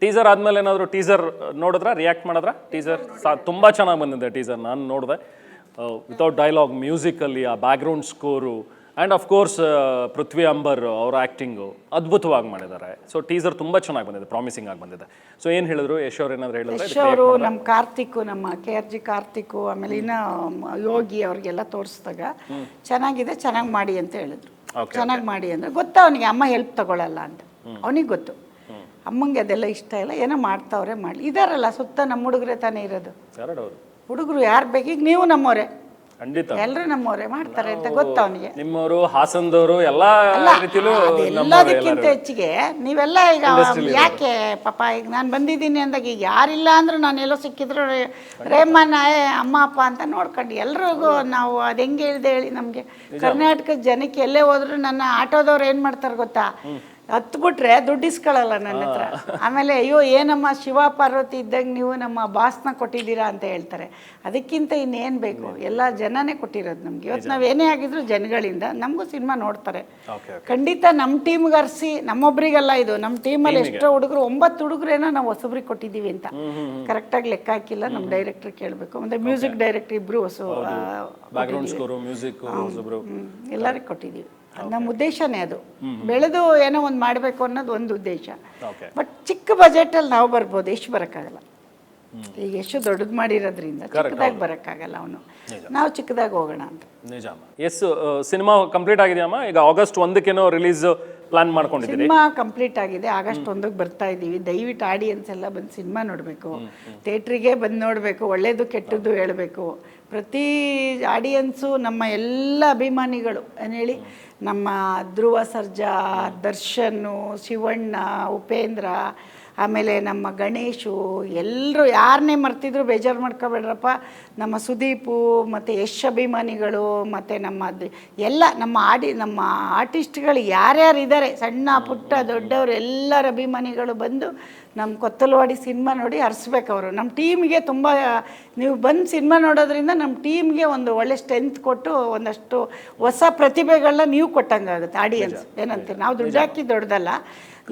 Teaser ಆದ್ಮೇಲೆ ಏನಾದರೂ teaser ನೋಡಿದ್ರ ರಿಯಾಕ್ಟ್ ಮಾಡಿದ್ರ? ಟೀಸರ್ ತುಂಬ ಚೆನ್ನಾಗಿ ಬಂದಿದೆ ಟೀಸರ್, ನಾನು ನೋಡಿದೆ. ವಿತೌಟ್ ಡೈಲಾಗ್, ಮ್ಯೂಸಿಕಲ್ಲಿ ಆ background score and of course Prithvi Ambar ಅವರ ಆ್ಯಕ್ಟಿಂಗು ಅದ್ಭುತವಾಗಿ ಮಾಡಿದ್ದಾರೆ. ಸೊ ಟೀಸರ್ ತುಂಬ ಚೆನ್ನಾಗಿ ಬಂದಿದೆ, ಪ್ರಾಮಿಸಿಂಗ್ ಆಗಿ ಬಂದಿದೆ. ಸೊ ಏನು ಹೇಳಿದ್ರು ಯಶ್ ಅವ್ರು? ಏನಾದರೂ ಹೇಳಿದ್ರೆ ಯಶ್ ಅವರು ನಮ್ಮ ಕಾರ್ತಿಕ್, ನಮ್ಮ KRG ಕಾರ್ತಿಕ್, ಆಮೇಲೆ ಇನ್ನು ಯೋಗಿ ಅವ್ರಿಗೆಲ್ಲ ತೋರಿಸಿದಾಗ ಚೆನ್ನಾಗಿದೆ, ಚೆನ್ನಾಗಿ ಮಾಡಿ ಅಂತ ಹೇಳಿದ್ರು. ಚೆನ್ನಾಗಿ ಮಾಡಿ ಅಂದರೆ ಗೊತ್ತಾ ಅವನಿಗೆ ಅಮ್ಮ ಹೆಲ್ಪ್ ತಗೊಳ್ಳಲ್ಲ ಅಂತ, ಅವನಿಗೆ ಗೊತ್ತು. ಅಮ್ಮಂಗೆ ಅದೆಲ್ಲ ಇಷ್ಟ ಇಲ್ಲ, ಏನೋ ಮಾಡ್ತಾವ್ರೆ ಮಾಡಲಿ. ಇದಾರಲ್ಲ ಸುತ್ತ ನಮ್ಮ ಹುಡುಗರೇ ತಾನೇ ಇರೋದು, ಹುಡುಗರು ಯಾರು ಬೇಕೀಗ ನೀವು ನಮ್ಮವರೇ, ಖಂಡಿತ ಎಲ್ಲರೂ ನಮ್ಮವರೇ ಮಾಡ್ತಾರೆ ಅಂತ ಗೊತ್ತ ಅವನಿಗೆ. ನಿಮ್ಮವರು, ಹಾಸನದವರು, ಎಲ್ಲ ರೀತಿಲೂ ಎಲ್ಲದಕ್ಕಿಂತ ಹೆಚ್ಚಿಗೆ ನೀವೆಲ್ಲ ಈಗ ಯಾಕೆ ಪಾಪ ಈಗ ನಾನು ಬಂದಿದ್ದೀನಿ ಅಂದಾಗ ಈಗ ಯಾರಿಲ್ಲ ಅಂದ್ರೂ ನಾನು ಎಲ್ಲೋ ಸಿಕ್ಕಿದ್ರು ರೇಮನ್ ಅಮ್ಮ ಅಪ್ಪ ಅಂತ ನೋಡ್ಕೊಂಡು ಎಲ್ರಿಗೂ ನಾವು ಅದು ಹೆಂಗೆ ಹೇಳಿದೆ ಹೇಳಿ. ನಮಗೆ ಕರ್ನಾಟಕದ ಜನಕ್ಕೆ ಎಲ್ಲೇ ಹೋದ್ರು ನನ್ನ ಆಟೋದವ್ರು ಏನು ಮಾಡ್ತಾರೆ ಗೊತ್ತಾ, ಹತ್ಬಿಟ್ರೆ ದುಡ್ಡು ಇಸ್ಕೊಳ್ಳಲ್ಲ ನನ್ನ ಹತ್ರ. ಆಮೇಲೆ ಅಯ್ಯೋ ಏನಮ್ಮ ಶಿವ ಪಾರ್ವತಿ ಇದ್ದಾಗ ನೀವು ನಮ್ಮ ಬಾಸ್ನ ಕೊಟ್ಟಿದ್ದೀರಾ ಅಂತ ಹೇಳ್ತಾರೆ. ಅದಕ್ಕಿಂತ ಇನ್ನೇನು ಬೇಕು, ಎಲ್ಲ ಜನನೇ ಕೊಟ್ಟಿರೋದು ನಮ್ಗೆ. ಇವತ್ತು ನಾವೇನೇ ಆಗಿದ್ರು ಜನಗಳಿಂದ ನಮಗೂ ಸಿನಿಮಾ ನೋಡ್ತಾರೆ. ಖಂಡಿತ ನಮ್ಮ ಟೀಮ್ಗೆ ಅರ್ಸಿ, ನಮ್ಮೊಬ್ರಿಗಲ್ಲ ಇದು, ನಮ್ಮ ಟೀಮಲ್ಲಿ ಎಷ್ಟೋ ಹುಡುಗರು, 9 ಹುಡುಗರೇನೋ ನಾವು ಹೊಸಬ್ರಿಗೆ ಕೊಟ್ಟಿದ್ದೀವಿ ಅಂತ ಕರೆಕ್ಟಾಗಿ ಲೆಕ್ಕ ಹಾಕಿಲ್ಲ. ನಮ್ಮ ಡೈರೆಕ್ಟರ್ ಕೇಳಬೇಕು, ಮತ್ತು ಮ್ಯೂಸಿಕ್ ಡೈರೆಕ್ಟರ್ ಇಬ್ಬರು ಎಲ್ಲರಿಗೂ ಕೊಟ್ಟಿದ್ದೀವಿ. ನಮ್ಮ ಉದ್ದೇಶನೇ ಅದು, ಬೆಳೆದು ಏನೋ ಒಂದು ಮಾಡಬೇಕು ಅನ್ನೋದು ಒಂದು ಉದ್ದೇಶ. ಬಟ್ ಚಿಕ್ಕ ಬಜೆಟಲ್ಲಿ ನಾವು ಬರ್ಬೋದು, ಎಷ್ಟು ಬರೋಕ್ಕಾಗಲ್ಲ. ಈಗ ಎಷ್ಟು ದೊಡ್ಡದು ಮಾಡಿರೋದ್ರಿಂದ ಚಿಕ್ಕದಾಗಿ ಬರೋಕ್ಕಾಗಲ್ಲ. ಅವನು ನಾವು ಚಿಕ್ಕದಾಗಿ ಹೋಗೋಣ ಅಂತ. ನಿಜ. ಎಸ್, ಸಿನಿಮಾ ಕಂಪ್ಲೀಟ್ ಆಗಿದೆಯಮ್ಮ? ಈಗ ಆಗಸ್ಟ್ 1 ರಿಲೀಸ್ ಪ್ಲಾನ್ ಮಾಡ್ಕೊಂಡಿದ್ದೀವಿ. ಸಿನಿಮಾ ಕಂಪ್ಲೀಟ್ ಆಗಿದೆ, ಆಗಸ್ಟ್ 1 ಬರ್ತಾ ಇದ್ದೀವಿ. ದಯವಿಟ್ಟು ಆಡಿಯನ್ಸ್ ಎಲ್ಲ ಬಂದು ಸಿನಿಮಾ ನೋಡಬೇಕು, ಥಿಯೇಟ್ರಿಗೆ ಬಂದು ನೋಡಬೇಕು, ಒಳ್ಳೇದು ಕೆಟ್ಟದ್ದು ಹೇಳಬೇಕು. ಪ್ರತಿ ಆಡಿಯನ್ಸು ನಮ್ಮ ಎಲ್ಲ ಅಭಿಮಾನಿಗಳು ಏನು ಹೇಳಿ, ನಮ್ಮ ಧ್ರುವ ಸರ್ಜಾ, ದರ್ಶನ್ನು, ಶಿವಣ್ಣ, ಉಪೇಂದ್ರ, ಆಮೇಲೆ ನಮ್ಮ ಗಣೇಶು, ಎಲ್ಲರೂ ಯಾರನ್ನೇ ಮರ್ತಿದ್ರು ಬೇಜಾರು ಮಾಡ್ಕೋಬೇಡ್ರಪ್ಪ. ನಮ್ಮ ಸುದೀಪು ಮತ್ತು ಯಶ್ ಅಭಿಮಾನಿಗಳು, ಮತ್ತು ಎಲ್ಲ ನಮ್ಮ ಆರ್ಟಿಸ್ಟ್ಗಳು ಯಾರ್ಯಾರು ಇದ್ದಾರೆ, ಸಣ್ಣ ಪುಟ್ಟ ದೊಡ್ಡವರು ಎಲ್ಲರ ಅಭಿಮಾನಿಗಳು ಬಂದು ನಮ್ಮ ಕೊತ್ತಲವಾಡಿ ಸಿನಿಮಾ ನೋಡಿ ಹರಿಸ್ಬೇಕು. ಅವರು ನಮ್ಮ ಟೀಮ್ಗೆ ತುಂಬ, ನೀವು ಬಂದು ಸಿನಿಮಾ ನೋಡೋದ್ರಿಂದ ನಮ್ಮ ಟೀಮ್ಗೆ ಒಂದು ಒಳ್ಳೆ ಸ್ಟ್ರೆಂತ್ ಕೊಟ್ಟು ಒಂದಷ್ಟು ಹೊಸ ಪ್ರತಿಭೆಗಳನ್ನ ನೀವು ಕೊಟ್ಟಂಗಾಗುತ್ತೆ ಆಡಿಯನ್ಸ್. ಏನಂತೀರಿ, ನಾವು ದುಡ್ಡು ಹಾಕಿ ದೊಡ್ಡದಲ್ಲ.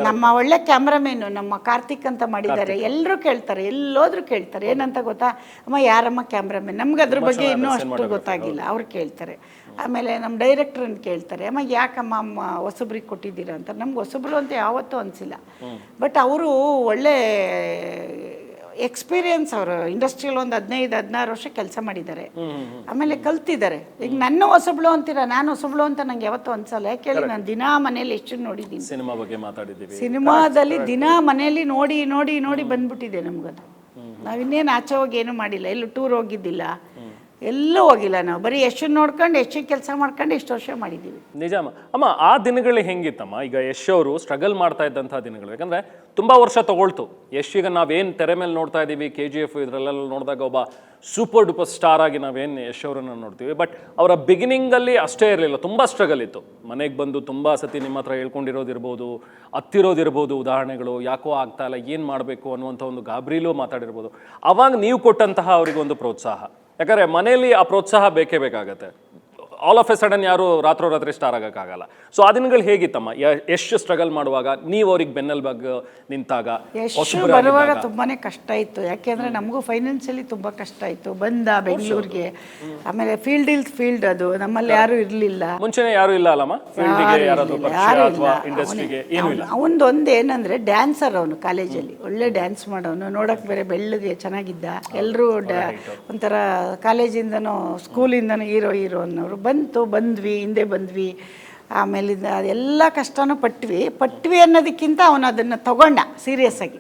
ನಮ್ಮ ಒಳ್ಳೆ ಕ್ಯಾಮ್ರಾಮೇನು ನಮ್ಮ ಕಾರ್ತಿಕ್ ಅಂತ ಮಾಡಿದ್ದಾರೆ, ಎಲ್ಲರೂ ಕೇಳ್ತಾರೆ, ಎಲ್ಲೋದ್ರೂ ಕೇಳ್ತಾರೆ. ಏನಂತ ಗೊತ್ತಾ, ಅಮ್ಮ ಯಾರಮ್ಮ ಕ್ಯಾಮ್ರಾಮೇನ್, ನಮ್ಗೆ ಅದ್ರ ಬಗ್ಗೆ ಇನ್ನೂ ಅಷ್ಟು ಗೊತ್ತಾಗಿಲ್ಲ, ಅವ್ರು ಕೇಳ್ತಾರೆ. ಆಮೇಲೆ ನಮ್ಮ ಡೈರೆಕ್ಟ್ರನ್ನ ಕೇಳ್ತಾರೆ, ಅಮ್ಮ ಯಾಕಮ್ಮ ಹೊಸಬ್ರಿಗೆ ಕೊಟ್ಟಿದ್ದೀರಾ ಅಂತ. ನಮ್ಗೆ ಹೊಸಬ್ರು ಅಂತ ಯಾವತ್ತೂ ಅನಿಸಿಲ್ಲ. ಬಟ್ ಅವರು ಒಳ್ಳೆ ಎಕ್ಸ್ಪೀರಿಯನ್ಸ್, ಅವರು ಇಂಡಸ್ಟ್ರಿಯಲ್ಲಿ ಒಂದು 15-16 ವರ್ಷ ಕೆಲಸ ಮಾಡಿದ್ದಾರೆ, ಆಮೇಲೆ ಕಲ್ತಿದ್ದಾರೆ. ಈಗ ನನ್ನ ಹೊಸಬ್ಳು ಅಂತೀರ, ನಾನು ಹೊಸಬ್ಳು ಅಂತ ನಂಗೆ ಯಾವತ್ತೂ ಅನ್ಸಲ್ಲ. ಯಾಕೆ ನಾನು ದಿನಾ ಮನೇಲಿ ಎಷ್ಟು ನೋಡಿದ್ದೀನಿ, ಸಿನಿಮಾ ಬಗ್ಗೆ ಮಾತಾಡಿದ್ದೀವಿ, ಸಿನಿಮಾದಲ್ಲಿ ದಿನಾ ಮನೆಯಲ್ಲಿ ನೋಡಿ ನೋಡಿ ನೋಡಿ ಬಂದ್ಬಿಟ್ಟಿದೆ ನಮ್ಗದು. ನಾವಿನ್ನೇನು ಆಚೆ ಹೋಗಿ ಏನೂ ಮಾಡಿಲ್ಲ, ಎಲ್ಲೂ ಟೂರ್ ಹೋಗಿದ್ದಿಲ್ಲ, ಎಲ್ಲೂ ಹೋಗಿಲ್ಲ. ನಾವು ಬರೀ ಯಶ್ ನೋಡ್ಕೊಂಡು ಯಶ್ ಕೆಲಸ ಮಾಡ್ಕೊಂಡು ಇಷ್ಟು ವರ್ಷ ಮಾಡಿದ್ದೀವಿ. ನಿಜಮ್ಮ. ಅಮ್ಮ, ಆ ದಿನಗಳು ಹೆಂಗಿತ್ತಮ್ಮ? ಈಗ ಯಶ್ ಅವರು ಸ್ಟ್ರಗಲ್ ಮಾಡ್ತಾ ಇದ್ದಂಥ ದಿನಗಳು, ಯಾಕಂದರೆ ತುಂಬ ವರ್ಷ ತಗೊಳ್ತು. ಯಶ್ ಈಗ ನಾವೇನು ತೆರೆ ಮೇಲೆ ನೋಡ್ತಾ ಇದ್ದೀವಿ, KGF ಇದರಲ್ಲೆಲ್ಲ ನೋಡಿದಾಗ ಒಬ್ಬ ಸೂಪರ್ ಡೂಪರ್ ಸ್ಟಾರ್ ಆಗಿ ನಾವೇನು ಯಶ್ ಅವರನ್ನು ನೋಡ್ತೀವಿ. ಬಟ್ ಅವರ ಬಿಗಿನಿಂಗಲ್ಲಿ ಅಷ್ಟೇ ಇರಲಿಲ್ಲ, ತುಂಬ ಸ್ಟ್ರಗಲ್ ಇತ್ತು. ಮನೆಗೆ ಬಂದು ತುಂಬ ಸತಿ ನಿಮ್ಮ ಹತ್ರ ಹೇಳ್ಕೊಂಡಿರೋದಿರ್ಬೋದು, ಹತ್ತಿರೋದಿರ್ಬೋದು, ಉದಾಹರಣೆಗಳು, ಯಾಕೋ ಆಗ್ತಾ ಇಲ್ಲ, ಏನು ಮಾಡಬೇಕು ಅನ್ನುವಂಥ ಒಂದು ಗಾಬರಿಲೂ ಮಾತಾಡಿರ್ಬೋದು. ಅವಾಗ ನೀವು ಕೊಟ್ಟಂತಹ ಅವರಿಗೊಂದು ಪ್ರೋತ್ಸಾಹ, ಯಾಕಂದರೆ ಮನೆಯಲ್ಲಿ ಆ ಪ್ರೋತ್ಸಾಹ ಬೇಕೇ ಬೇಕಾಗತ್ತೆ. ಆಲ್ ಆಫ್ ಎ ಸಡನ್ ಯಾರು ರಾತ್ರೋರಾತ್ರಿ ಸ್ಟಾರ್ ಆಗೋಕ್ಕಾಗಲ್ಲ. ಸೊ ಆ ದಿನಗಳು ಹೇಗಿತ್ತಮ್ಮ? ಎಷ್ಟು ಸ್ಟ್ರಗಲ್ ಮಾಡುವಾಗ, ನೀವು ಅವ್ರಿಗೆ ಬೆನ್ನೆಲುಬಾಗಿ ನಿಂತಾಗ? ಎಷ್ಟು ಬರುವಾಗ ತುಂಬಾ ಕಷ್ಟ ಇತ್ತು, ಯಾಕೆಂದರೆ ನಮಗೂ ಫೈನಾನ್ಷಿಯಲಿ ತುಂಬ ಕಷ್ಟ ಇತ್ತು. ಬಂದ ಬೆಂಗಳೂರಿಗೆ, ಆಮೇಲೆ ಫೀಲ್ಡ್ ಅದು ನಮ್ಮಲ್ಲಿ ಯಾರೂ ಇರಲಿಲ್ಲ. ಮುಂಚೆನೇ ಯಾರು ಇಲ್ಲ ಅಲ್ಲಮ್ಮ, ಅವನದೊಂದು ಏನಂದರೆ ಡ್ಯಾನ್ಸರ್, ಅವನು ಕಾಲೇಜಲ್ಲಿ ಒಳ್ಳೆ ಡ್ಯಾನ್ಸ್ ಮಾಡೋನು, ನೋಡೋಕೆ ಬೇರೆ ಬೆಳ್ಳಗೆ ಚೆನ್ನಾಗಿದ್ದ. ಎಲ್ಲರೂ ಒಂಥರ ಕಾಲೇಜಿಂದನೂ ಸ್ಕೂಲಿಂದನೂ ಹೀರೋ ಅನ್ನೋರು. ಬಂದ್ವಿ, ಹಿಂದೆ ಬಂದ್ವಿ. ಆಮೇಲೆ ಎಲ್ಲ ಕಷ್ಟನೂ ಪಟ್ವಿ ಅನ್ನೋದಕ್ಕಿಂತ ಅವನು ಅದನ್ನು ತಗೊಂಡ ಸೀರಿಯಸ್ ಆಗಿ.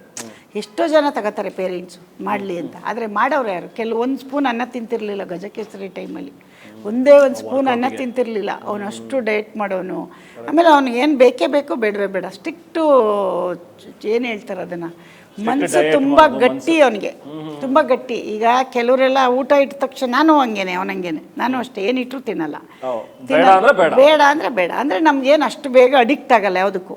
ಎಷ್ಟೋ ಜನ ತಗೋತಾರೆ ಪೇರೆಂಟ್ಸು ಮಾಡಲಿ ಅಂತ, ಆದರೆ ಮಾಡೋರು ಯಾರು? ಒಂದು ಸ್ಪೂನ್ ಅನ್ನ ತಿಂತಿರಲಿಲ್ಲ ಗಜಕೇಸರಿ ಟೈಮಲ್ಲಿ, ಒಂದೇ ಒಂದು ಸ್ಪೂನ್ ಅನ್ನ ತಿಂತಿರಲಿಲ್ಲ. ಅವನು ಅಷ್ಟು ಡಯಟ್ ಮಾಡೋನು. ಆಮೇಲೆ ಅವನಿಗೆ ಏನು ಬೇಕೇ ಬೇಕು, ಬೇಡವೇ ಬೇಡ, ಸ್ಟ್ರಿಕ್ಟು, ಏನು ಹೇಳ್ತಾರೆ ಅದನ್ನು, ಮನಸ್ಸು ತುಂಬ ಗಟ್ಟಿ, ಅವನಿಗೆ ತುಂಬ ಗಟ್ಟಿ. ಈಗ ಕೆಲವರೆಲ್ಲ ಊಟ ಇಟ್ಟ ತಕ್ಷಣ, ನಾನು ಅವನಂಗೇನೆ, ನಾನು ಅಷ್ಟೇ, ಏನಿಟ್ಟರು ತಿನ್ನಲ್ಲ. ಬೇಡ ಅಂದರೆ ಬೇಡ ಅಂದರೆ ನಮ್ಗೇನು ಅಷ್ಟು ಬೇಗ ಅಡಿಕ್ಟ್ ಆಗಲ್ಲ ಯಾವುದಕ್ಕೂ,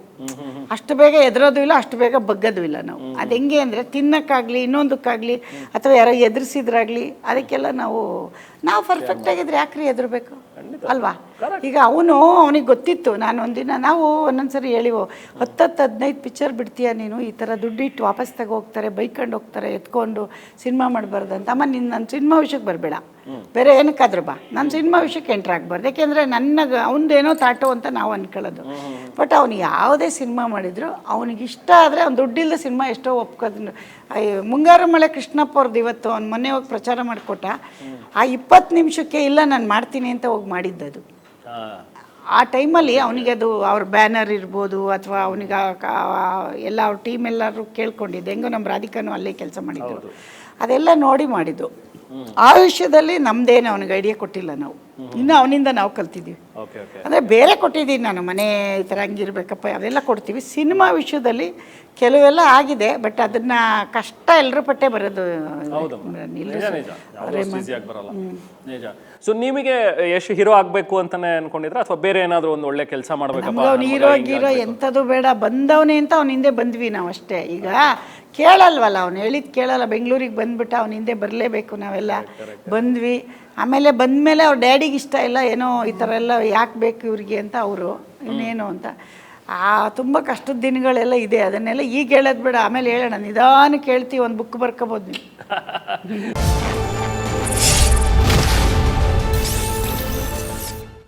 ಅಷ್ಟು ಬೇಗ ಎದುರೋದು ಇಲ್ಲ, ಅಷ್ಟು ಬೇಗ ಬಗ್ಗೋದು ಇಲ್ಲ ನಾವು. ಅದು ಹೆಂಗೆ ಅಂದರೆ ತಿನ್ನೋಕ್ಕಾಗಲಿ, ಇನ್ನೊಂದಕ್ಕಾಗಲಿ, ಅಥವಾ ಯಾರೋ ಎದುರಿಸಿದ್ರಾಗಲಿ, ಅದಕ್ಕೆಲ್ಲ ನಾವು ಪರ್ಫೆಕ್ಟ್ ಆಗಿದ್ರೆ ಯಾಕ್ರಿ ಎದುರಬೇಕು? ಅಲ್ವಾ? ಈಗ ಅವನಿಗೆ ಗೊತ್ತಿತ್ತು. ನಾನು ಒಂದಿನ ನಾವು ಒಂದೊಂದ್ಸರಿ ಹೇಳಿವು, 10-15 ಪಿಕ್ಚರ್ ಬಿಡ್ತೀಯ ನೀನು, ಈ ಥರ ದುಡ್ಡಿಟ್ಟು ವಾಪಸ್ ಹೋಗ್ತಾರೆ, ಬೈಕೊಂಡು ಹೋಗ್ತಾರೆ, ಎತ್ಕೊಂಡು ಸಿನಿಮಾ ಮಾಡಬಾರ್ದು ಅಂತ. ಅಮ್ಮ ನೀನು ನನ್ನ ಸಿನಿಮಾ ವಿಷಯಕ್ಕೆ ಬರಬೇಡ, ಬೇರೆ ಏನಕ್ಕಾದ್ರೂ ಬಾ, ನಾನು ಸಿನಿಮಾ ವಿಷಯಕ್ಕೆ ಎಂಟ್ರ್ ಆಗಬಾರ್ದು. ಯಾಕೆಂದರೆ ಅವನದೇನೋ ತಾಟು ಅಂತ ನಾವು ಅಂದ್ಕೊಳ್ಳೋದು. ಬಟ್ ಅವನು ಯಾವುದೇ ಸಿನಿಮಾ ಮಾಡಿದ್ರು ಅವನಿಗೆ ಇಷ್ಟ ಆದರೆ ಅವ್ನು ದುಡ್ಡಿಲ್ಲದ ಸಿನಿಮಾ ಎಷ್ಟೋ ಒಪ್ಕೋದು. ಮುಂಗಾರು ಮಳೆ ಕೃಷ್ಣಪ್ಪ ಅವ್ರದ್ದು ಇವತ್ತು ಅವ್ನು ಮೊನ್ನೆ ಹೋಗಿ ಪ್ರಚಾರ ಮಾಡಿಕೊಟ್ಟ. ಆ 20 ನಿಮಿಷಕ್ಕೆ ಇಲ್ಲ ನಾನು ಮಾಡ್ತೀನಿ ಅಂತ ಹೋಗಿ ಮಾಡಿದ್ದದು. ಆ ಟೈಮಲ್ಲಿ ಅವನಿಗೆ ಅದು ಅವ್ರ ಬ್ಯಾನರ್ ಇರ್ಬೋದು ಅಥವಾ ಅವನಿಗೆ ಎಲ್ಲ ಅವ್ರ ಟೀಮ್ ಎಲ್ಲರೂ ಕೇಳ್ಕೊಂಡಿದ್ದು. ಹೆಂಗೋ ನಮ್ಮ ರಾಧಿಕಾನು ಅಲ್ಲೇ ಕೆಲಸ ಮಾಡಿದ್ರು, ಅದೆಲ್ಲ ನೋಡಿ ಮಾಡಿದ್ದು. ಆ ವಿಷಯದಲ್ಲಿ ನಮ್ದೇನು ಅವನಿಗೆ ಐಡಿಯಾ ಕೊಟ್ಟಿಲ್ಲ ನಾವು, ಇನ್ನು ಅವನಿಂದ ನಾವು ಕಲ್ತಿದ್ದೀವಿ. ಅಂದರೆ ಬೇರೆ ಕೊಟ್ಟಿದ್ದೀನಿ ನಾನು, ಮನೆ ಈ ಥರ ಹಂಗಿರ್ಬೇಕಪ್ಪ ಅದೆಲ್ಲ ಕೊಡ್ತೀವಿ. ಸಿನಿಮಾ ವಿಷಯದಲ್ಲಿ ಕೆಲವೆಲ್ಲ ಆಗಿದೆ, ಬಟ್ ಅದನ್ನ ಕಷ್ಟ ಎಲ್ಲರ ಪಟ್ಟೆ ಬರೋದು. ಸೊ ನಿಮಗೆ ಯಶ್ ಹೀರೋ ಆಗಬೇಕು ಅಂತಾನೆ ಅನ್ಕೊಂಡಿದ್ರ ಅಥವಾ ಬೇರೆ ಏನಾದರೂ ಒಂದು ಒಳ್ಳೆ ಕೆಲಸ ಮಾಡಬೇಕಪ್ಪ? ಅವ್ನು ಹೀರೋ ಎಂಥದ್ದು ಬೇಡ, ಬಂದವನೇ ಅಂತ ಅವ್ನ ಹಿಂದೆ ಬಂದ್ವಿ ನಾವು ಅಷ್ಟೇ. ಈಗ ಕೇಳಲ್ವಲ್ಲ, ಅವ್ನು ಹೇಳಿದ್ ಕೇಳಲ್ಲ. ಬೆಂಗಳೂರಿಗೆ ಬಂದ್ಬಿಟ್ಟು ಅವ್ನ ಹಿಂದೆ ಬರಲೇಬೇಕು ನಾವೆಲ್ಲ ಬಂದ್ವಿ. ಆಮೇಲೆ ಬಂದಮೇಲೆ ಅವ್ರ ಡ್ಯಾಡಿಗೆ ಇಷ್ಟ ಇಲ್ಲ, ಏನೋ ಈ ಥರ ಎಲ್ಲ ಯಾಕೆ ಬೇಕು ಇವ್ರಿಗೆ ಅಂತ ಅವರು ಇನ್ನೇನು ಅಂತ. ತುಂಬ ಕಷ್ಟದ ದಿನಗಳೆಲ್ಲ ಇದೆ, ಅದನ್ನೆಲ್ಲ ಈಗ ಹೇಳೋದು ಬೇಡ, ಆಮೇಲೆ ಹೇಳೋಣ. ನಿಧಾನಕ್ಕೆ ಹೇಳ್ತೀವಿ, ಒಂದು ಬುಕ್ ಬರ್ಕೋಬೋದು ನೀವು.